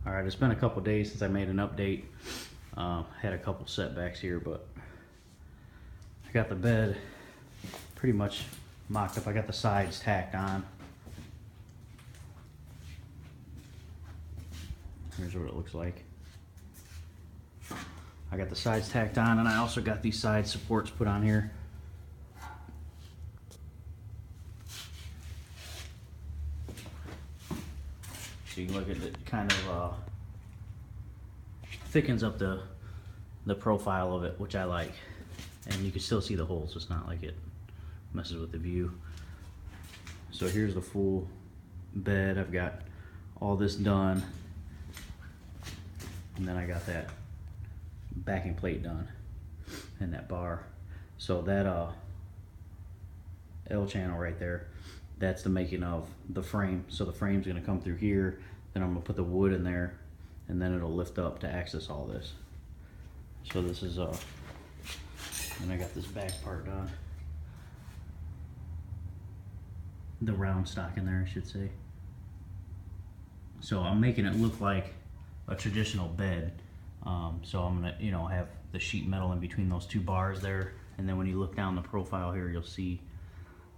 Alright, it's been a couple days since I made an update. Had a couple setbacks here, but I got the bed pretty much mocked up. I got the sides tacked on. Here's what it looks like. I got the sides tacked on, and I also got these side supports put on here. So you can look at it, kind of thickens up the profile of it, which I like. And you can still see the holes. It's not like it messes with the view. So here's the full bed. I've got all this done, and then I got that backing plate done and that bar. So that L channel right there, that's the making of the frame. So the frame's gonna come through here, then I'm gonna put the wood in there, and then it'll lift up to access all this. So this is and I got this back part done. The round stock in there, I should say. So I'm making it look like a traditional bed. So I'm gonna, have the sheet metal in between those two bars there, and then when you look down the profile here, you'll see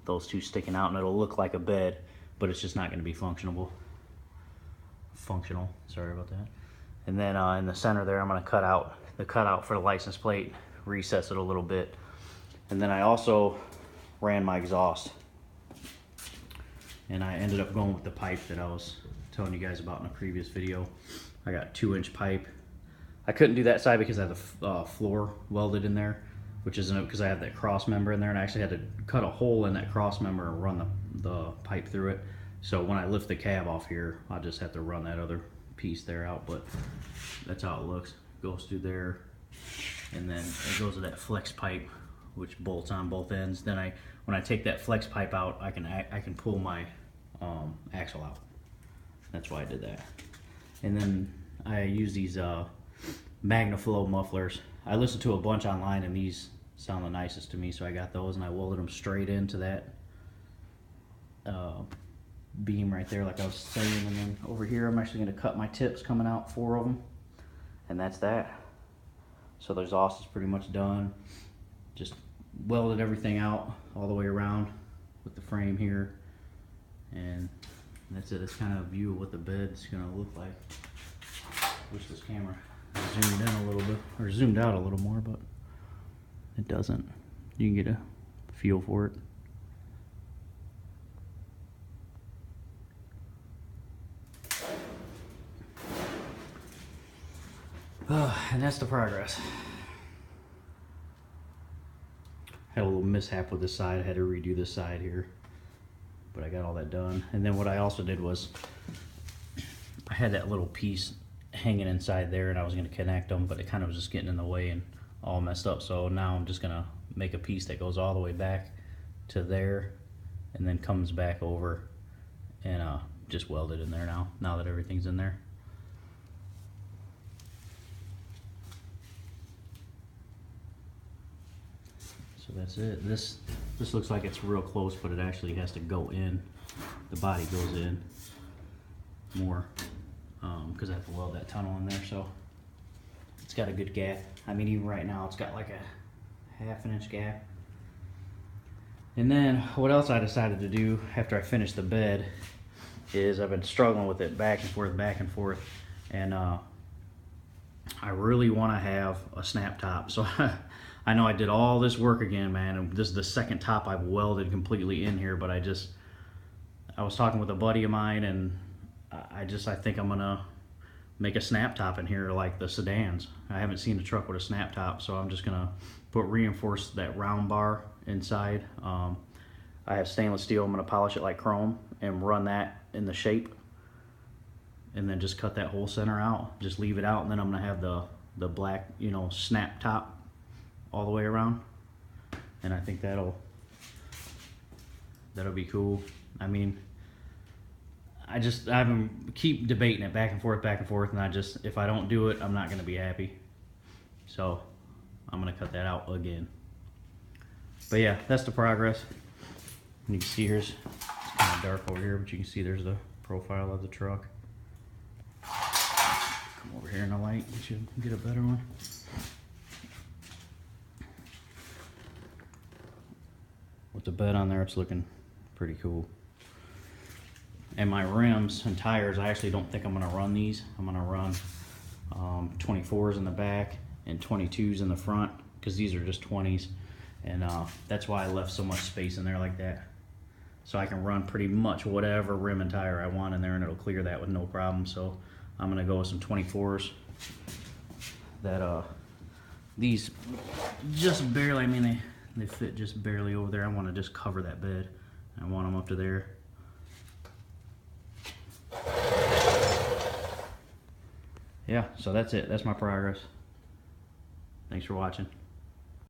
those two sticking out, and it'll look like a bed, but it's just not going to be functional. Sorry about that. And then in the center there, I'm going to cut out the cutout for the license plate, recess it a little bit, and then I also ran my exhaust, and I ended up going with the pipe that I was telling you guys about in a previous video. I got 2-inch pipe. I couldn't do that side because I have the floor welded in there, which isn't because I have that cross member in there, and I actually had to cut a hole in that cross member and run the pipe through it. So when I lift the cab off here, I'll just have to run that other piece there out, but that's how it looks. It goes through there, and then it goes to that flex pipe, which bolts on both ends. Then when I take that flex pipe out, I can pull my axle out. That's why I did that. And then I use these MagnaFlow mufflers. I listened to a bunch online, and these sound the nicest to me, so I got those, and I welded them straight into that beam right there, like I was saying. And then over here, I'm actually going to cut my tips coming out, 4 of them, and that's that. So the exhaust is pretty much done. Just welded everything out all the way around with the frame here, and that's it. It's kind of a view of what the bed's going to look like. Wish this camera zoomed in a little bit, or zoomed out a little more, but it doesn't. You can get a feel for it. And that's the progress. Had a little mishap with this side. I had to redo this side here, but I got all that done. And then what I also did was I had that little piece hanging inside there, and I was going to connect them, but it kind of was just getting in the way and all messed up. So now I'm just going to make a piece that goes all the way back to there and then comes back over, and just weld it in there now that everything's in there. So that's it. This looks like it's real close, but it actually has to go in. The body goes in more because I have to weld that tunnel in there. So it's got a good gap. I mean, even right now, it's got like a 1/2 inch gap. And then what else I decided to do after I finished the bed is I've been struggling with it back and forth, and I really want to have a snap top. So I know I did all this work again, man, and this is the second top I've welded completely in here, but I was talking with a buddy of mine, and I think I'm gonna make a snap top in here like the sedans. I haven't seen a truck with a snap top, so I'm just gonna reinforce that round bar inside. I have stainless steel. I'm gonna polish it like chrome and run that in the shape, and then just cut that whole center out, just leave it out, and then I'm gonna have the black, snap top all the way around, and I think that'll be cool. I mean, I keep debating it back and forth, and if I don't do it, I'm not gonna be happy. So I'm gonna cut that out again. But yeah, that's the progress. You can see it's kind of dark over here, but you can see there's the profile of the truck. here in the light. You should get a better one. With the bed on there, it's looking pretty cool. And my rims and tires, I actually don't think I'm gonna run these. I'm gonna run 24s in the back and 22s in the front, because these are just 20s. And that's why I left so much space in there like that. So I can run pretty much whatever rim and tire I want in there, and it'll clear that with no problem. So I'm gonna go with some 24s that these just barely, I mean they fit just barely over there. I want to just cover that bed. I want them up to there. Yeah, so that's it. That's my progress. Thanks for watching.